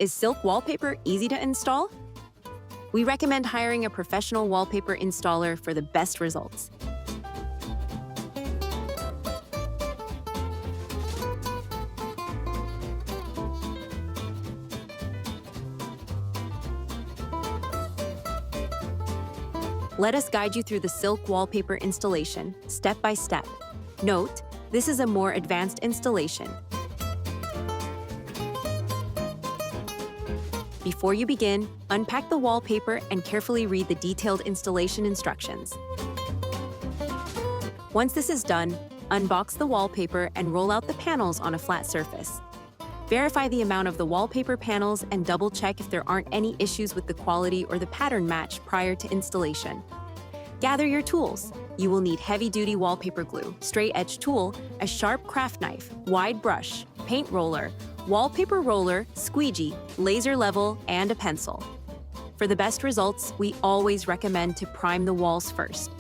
Is silk wallpaper easy to install? We recommend hiring a professional wallpaper installer for the best results. Let us guide you through the silk wallpaper installation, step by step. Note, this is a more advanced installation. Before you begin, unpack the wallpaper and carefully read the detailed installation instructions. Once this is done, unbox the wallpaper and roll out the panels on a flat surface. Verify the amount of the wallpaper panels and double-check if there aren't any issues with the quality or the pattern match prior to installation. Gather your tools. You will need heavy-duty wallpaper glue, straight-edge tool, a sharp craft knife, wide brush, paint roller, wallpaper roller, squeegee, laser level, and a pencil. For the best results, we always recommend to prime the walls first.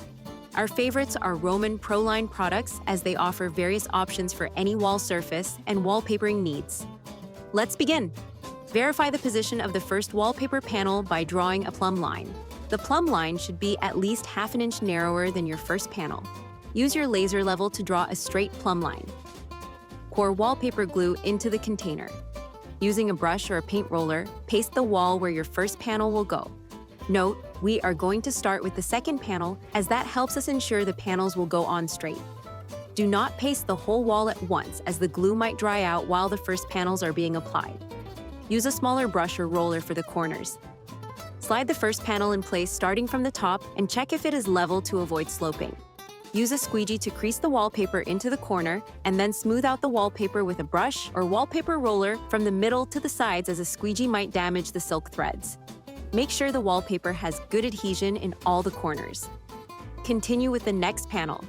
Our favorites are Roman Proline products as they offer various options for any wall surface and wallpapering needs. Let's begin. Verify the position of the first wallpaper panel by drawing a plumb line. The plumb line should be at least ½ inch narrower than your first panel. Use your laser level to draw a straight plumb line. Pour wallpaper glue into the container. Using a brush or a paint roller, paste the wall where your first panel will go. Note, we are going to start with the second panel as that helps us ensure the panels will go on straight. Do not paste the whole wall at once as the glue might dry out while the first panels are being applied. Use a smaller brush or roller for the corners. Slide the first panel in place starting from the top and check if it is level to avoid sloping. Use a squeegee to crease the wallpaper into the corner and then smooth out the wallpaper with a brush or wallpaper roller from the middle to the sides as a squeegee might damage the silk threads. Make sure the wallpaper has good adhesion in all the corners. Continue with the next panel.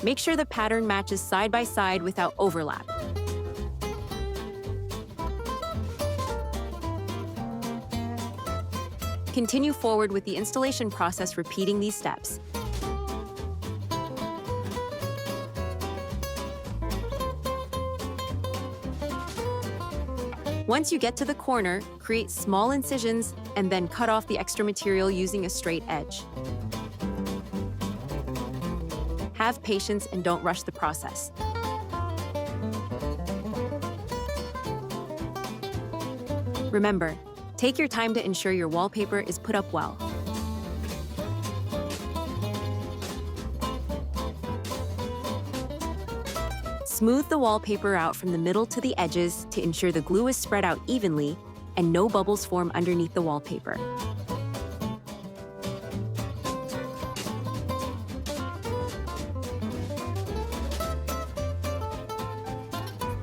Make sure the pattern matches side by side without overlap. Continue forward with the installation process, repeating these steps. Once you get to the corner, create small incisions and then cut off the extra material using a straight edge. Have patience and don't rush the process. Remember, take your time to ensure your wallpaper is put up well. Smooth the wallpaper out from the middle to the edges to ensure the glue is spread out evenly and no bubbles form underneath the wallpaper.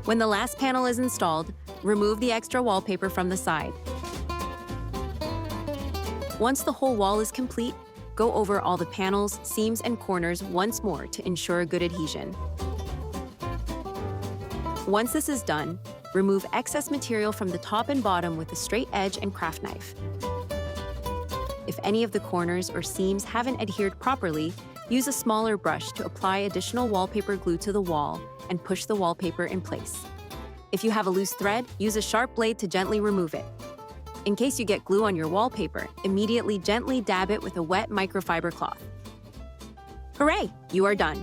When the last panel is installed, remove the extra wallpaper from the side. Once the whole wall is complete, go over all the panels, seams, and corners once more to ensure good adhesion. Once this is done, remove excess material from the top and bottom with a straight edge and craft knife. If any of the corners or seams haven't adhered properly, use a smaller brush to apply additional wallpaper glue to the wall and push the wallpaper in place. If you have a loose thread, use a sharp blade to gently remove it. In case you get glue on your wallpaper, immediately gently dab it with a wet microfiber cloth. Hooray! You are done.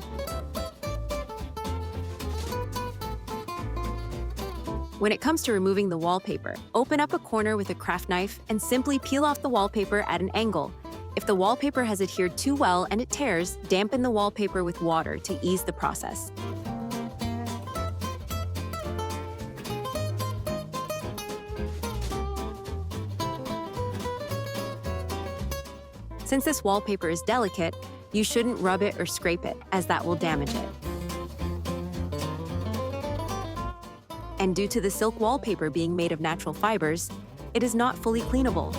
When it comes to removing the wallpaper, open up a corner with a craft knife and simply peel off the wallpaper at an angle. If the wallpaper has adhered too well and it tears, dampen the wallpaper with water to ease the process. Since this wallpaper is delicate, you shouldn't rub it or scrape it, as that will damage it. And due to the silk wallpaper being made of natural fibers, it is not fully cleanable.